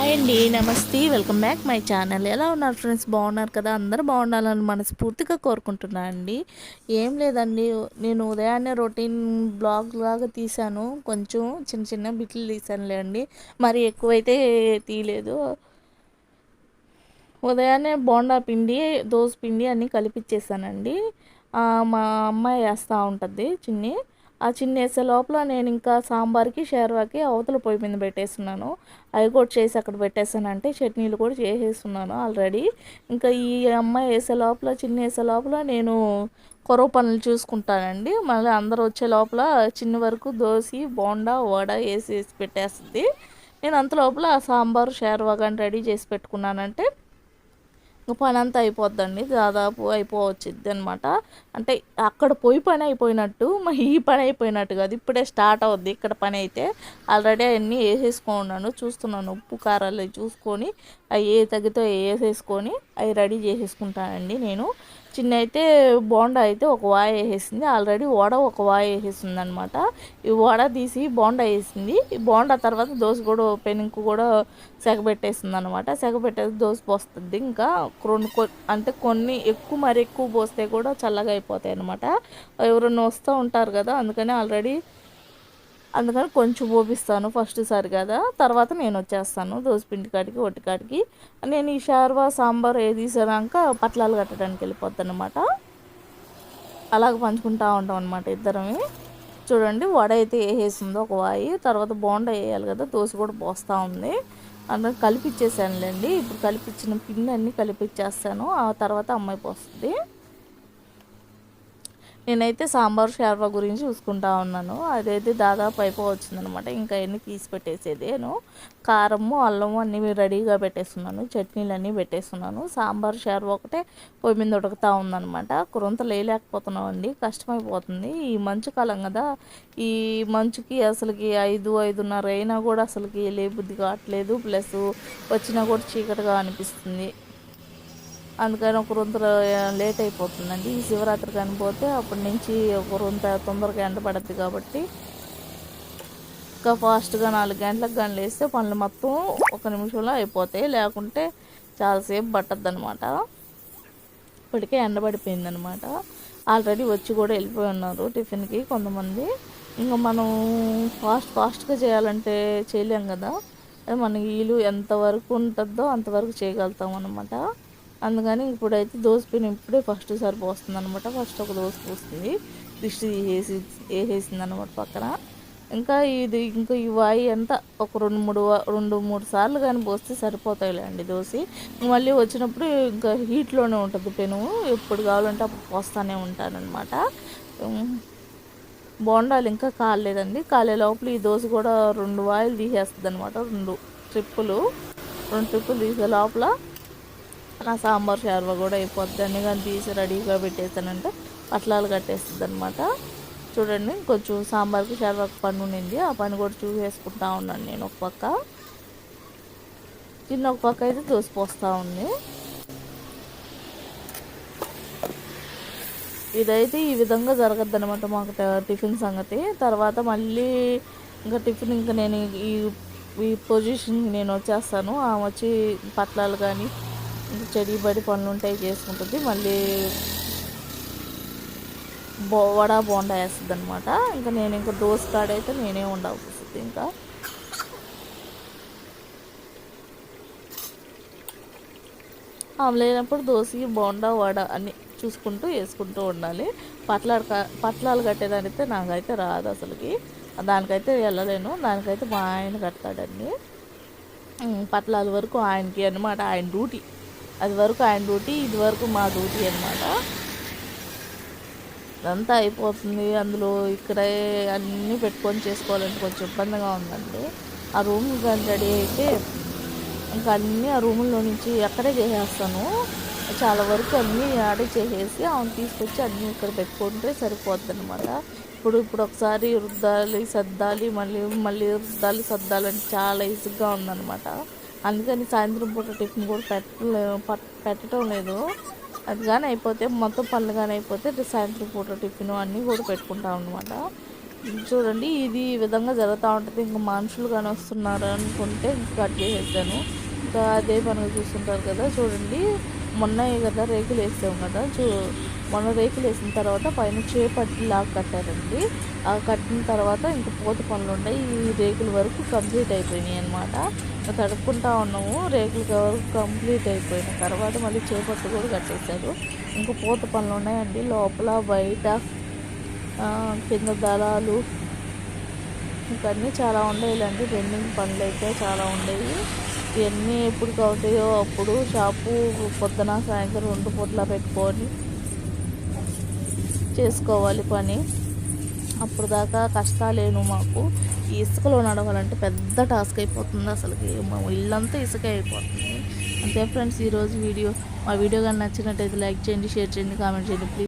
Hi అండి, నమస్తే. Welcome back my channel. ఎలా ఉన్నారు ఫ్రెండ్స్? బాగున్నారు కదా? అందరూ బాగుండాలని మనస్ఫూర్తిగా కోరుకుంటున్నాను అండి. ఏం లేదండి, నేను ఉదయాన్నే రొటీన్ బ్లాగ్ లాగా తీశాను. కొంచెం చిన్న చిన్న బిట్లు తీశానులే అండి, మరి ఎక్కువైతే తీయలేదు. ఉదయాన్నే బోండా పిండి, దోస పిండి అన్నీ కలిపిచ్చేసానండి. మా అమ్మాయి వేస్తూ ఉంటుంది చిన్ని. ఆ చిన్ని వేసే లోపల నేను ఇంకా సాంబార్కి షేర్వాకి అవతల పొయ్యి మీద పెట్టేస్తున్నాను. అవి కూడా చేసి అక్కడ పెట్టేసానంటే చట్నీలు కూడా చేసేస్తున్నాను ఆల్రెడీ. ఇంకా ఈ అమ్మాయి వేసే లోపల, చిన్ని వేసే లోపల నేను కొరవ పనులు చూసుకుంటానండి. మళ్ళీ అందరూ వచ్చే లోపల చిన్ని వరకు దోశ, బోండా, వడ వేసి పెట్టేస్తుంది. నేను అంత లోపల సాంబారు షేర్వా కానీ రెడీ చేసి పెట్టుకున్నానంటే పని అంతా అయిపోద్దండి. దాదాపు అయిపోవచ్చిద్ది అనమాట. అంటే అక్కడ పోయి పని అయిపోయినట్టు ఈ పని అయిపోయినట్టు కాదు, ఇప్పుడే స్టార్ట్ అవుద్ది ఇక్కడ పని అయితే. ఆల్రెడీ అవన్నీ వేసేసుకున్నాను, చూస్తున్నాను. ఉప్పు కారాలు చూసుకొని అవి ఏ తగ్గితే వేసేసుకొని అవి రెడీ చేసేసుకుంటానండి నేను. చిన్న అయితే బోండా అయితే ఒక వాయి వేసేసింది ఆల్రెడీ, వడ ఒక వాయి వేసేసింది అనమాట. ఈ వడ తీసి బోండా వేసింది. ఈ బోండా తర్వాత దోశ కూడా పెనుకు కూడా సెగబెట్టేసింది అనమాట. సెగబెట్టేసి దోశ పోస్తుంది. ఇంకా అంటే కొన్ని ఎక్కువ మరి ఎక్కువ పోస్తే కూడా చల్లగా అయిపోతాయి అనమాట. ఎవరైనా వస్తూ ఉంటారు కదా, అందుకని కొంచెం పోపిస్తాను ఫస్ట్ సారి కదా. తర్వాత నేను వచ్చేస్తాను దోసపిండి కాడికి, ఒట్టి కాడికి. నేను ఈ షార్వా సాంబార్ ఏది తీసాక పట్లాలు కట్టడానికి వెళ్ళిపోతాను అనమాట. అలాగ పంచుకుంటూ ఉంటాం అనమాట ఇద్దరమే. చూడండి, వడ అయితే వేసేసిందో ఒక వాయి. తర్వాత బోండా వేయాలి కదా, దోశ కూడా పోస్తూ ఉంది. అందులో కలిపిచ్చేసానులేండి. ఇప్పుడు కలిపిచ్చిన పిండి అన్నీ కలిపిచ్చేస్తాను. ఆ తర్వాత అమ్మాయి పోస్తుంది. నేనైతే సాంబార్ షార్వా గురించి చూసుకుంటా ఉన్నాను. అదైతే దాదాపు అయిపోవచ్చిందనమాట. ఇంకా అన్నీ తీసి పెట్టేసేదేను. కారము, అల్లము అన్నీ రెడీగా పెట్టేస్తున్నాను. చట్నీలు అన్నీ పెట్టేస్తున్నాను. సాంబార్ షార్వా ఒకటే పొయ్యి మీద ఉడకుతూ ఉందనమాట. కురంత లేలేకపోతున్నాం అండి, కష్టమైపోతుంది. ఈ మంచు కాలం కదా, ఈ మంచుకి అసలుకి 5-5:30 అయినా కూడా అసలుకి లేబుద్ధి కావట్లేదు. ప్లస్ వచ్చినా కూడా చీకటిగా అనిపిస్తుంది. అందుకని ఒక రొంత లేట్ అయిపోతుందండి. ఈ శివరాత్రి కనిపోతే అప్పటి నుంచి ఒక రొంత తొందరగా ఎండ పడుద్ది కాబట్టి ఇంకా ఫాస్ట్గా 4 గంటలకు కానీ లేస్తే పనులు మొత్తం 1 నిమిషంలో అయిపోతాయి. లేకుంటే చాలాసేపు పట్టద్దు అనమాట. ఇప్పటికే ఎండబడిపోయిందనమాట. ఆల్రెడీ వచ్చి కూడా వెళ్ళిపోయి ఉన్నారు టిఫిన్కి కొంతమంది. ఇంకా మనం ఫాస్ట్గా చేయాలంటే చేయలేం కదా. మన వీలు ఎంతవరకు ఉంటుందో అంతవరకు చేయగలుగుతాం అనమాట. అందుకని ఇప్పుడైతే దోశ పిండి ఇప్పుడే ఫస్ట్ సారి పోస్తుంది అనమాట. ఫస్ట్ ఒక దోశ పోస్తుంది, దిష్టి వేసేసింది అనమాట పక్కన. ఇంకా ఈ వాయి అంతా ఒక 2-3 సార్లు కానీ పోస్తే సరిపోతాయిలేండి దోశ. మళ్ళీ వచ్చినప్పుడు ఇంకా హీట్లోనే ఉంటుంది పెనుము, ఎప్పుడు కావాలంటే అప్పుడు పోస్తూనే ఉంటానన్నమాట. బోండాలు ఇంకా కాలేదండి. కాలే లోపల ఈ దోశ కూడా 2 వాయిలు తీసేస్తుంది అనమాట. 2 ట్రిప్పులు తీసే లోపల నా సాంబార్ షార్వా కూడా అయిపోద్ది. అన్నీ కానీ తీసి రెడీగా పెట్టేస్తానంటే పట్లాలు కట్టేస్తుంది అనమాట. చూడండి, కొంచెం సాంబార్కి షార్వాకి పని ఉండింది, ఆ పని కూడా చూసేసుకుంటా ఉన్నాను నేను. ఒక పక్క ఒక పక్క అయితే దోశ పోస్తూ ఉంది. ఇదైతే ఈ విధంగా జరగద్దు అనమాట మాకు టిఫిన్ సంగతి. తర్వాత మళ్ళీ ఇంకా టిఫిన్ ఇంకా నేను ఈ పొజిషన్కి నేను వచ్చేస్తాను. వచ్చి పట్లాలు కానీ చెడిబడి పనులు ఉంటాయి చేసుకుంటుంది. మళ్ళీ వడ బోండా వేస్తుంది అనమాట. ఇంకా నేను ఇంకా దోశ కాడైతే నేనే ఉండాల్సి వస్తుంది. ఇంకా ఆమె లేనప్పుడు దోశకి బోండా వడ అన్నీ చూసుకుంటూ వేసుకుంటూ ఉండాలి. పట్లాలు కట్టేదానికైతే నాకైతే రాదు అసలుకి. దానికైతే వెళ్ళలేను. దానికైతే మా ఆయన కడతాడండి. పట్లాల వరకు ఆయనకి అనమాట, ఆయన డ్యూటీ. అది వరకు ఆయన డ్యూటీ, ఇది వరకు మా డ్యూటీ అనమాట. ఇదంతా అయిపోతుంది. అందులో ఇక్కడే అన్నీ పెట్టుకొని చేసుకోవాలంటే కొంచెం ఇబ్బందిగా ఉందండి. ఆ రూమ్ కానీ రెడీ అయితే ఇంకా అన్నీ ఆ రూముల్లో నుంచి అక్కడే చేసేస్తాను. చాలా వరకు అన్నీ ఆడే చేసేసి ఆమె తీసుకొచ్చి అన్నీ ఇక్కడ పెట్టుకుంటే సరిపోద్ది అనమాట. ఇప్పుడు ఒకసారి రుద్దాలి, సర్దాలి, మళ్ళీ రుద్దాలి, సర్దాలంటే చాలా ఈజీగా ఉందన్నమాట. అందుకని సాయంత్రం పూట టిఫిన్ కూడా పెట్టడం లేదు. అది కానీ అయిపోతే మొత్తం పనులు కానీ అయిపోతే సాయంత్రం పూట టిఫిన్ అన్నీ కూడా పెట్టుకుంటాం అనమాట. చూడండి ఇది ఈ విధంగా జరుగుతూ ఉంటుంది. ఇంకా మనుషులు కానీ వస్తున్నారు అనుకుంటే ఇంకా కట్ చేసేసాను. ఇంకా అదే పనిగా చూస్తుంటారు కదా. చూడండి మొన్న కదా రేకులు వేసాం కదా. మొన్న రేకులు వేసిన తర్వాత పైన చేపట్టిలాగా కట్టారండి. ఆ కట్టిన తర్వాత ఇంకా పూత పనులు ఉన్నాయి. ఈ రేకుల వరకు కంప్లీట్ అయిపోయినాయి అనమాట. తడుపుకుంటా ఉన్నాము. రేకుల వరకు కంప్లీట్ అయిపోయిన తర్వాత మళ్ళీ చేపట్టు కూడా కట్టేశారు. ఇంకా పూత పనులు ఉన్నాయండి లోపల బయట, కింద దళాలు ఇంకా అన్నీ చాలా ఉండేవి. పెండింగ్ పనులు అయితే చాలా ఉండేవి. ఇవన్నీ ఎప్పుడు అవుతాయో అప్పుడు షాపు పొద్దున సాయంత్రం 2 పూట్ల పెట్టుకొని చేసుకోవాలి పని. అప్పుడు దాకా కష్టాలేను మాకు. ఈ ఇసుకలో నడవాలంటే పెద్ద టాస్క్ అయిపోతుంది. అసలుకి మా ఇల్లంతా ఇసుకే అయిపోతుంది. అంతే ఫ్రెండ్స్ ఈరోజు వీడియో. మా వీడియో కానీ నచ్చినట్టయితే లైక్ చేయండి, షేర్ చేయండి, కామెంట్ చేయండి ప్లీజ్.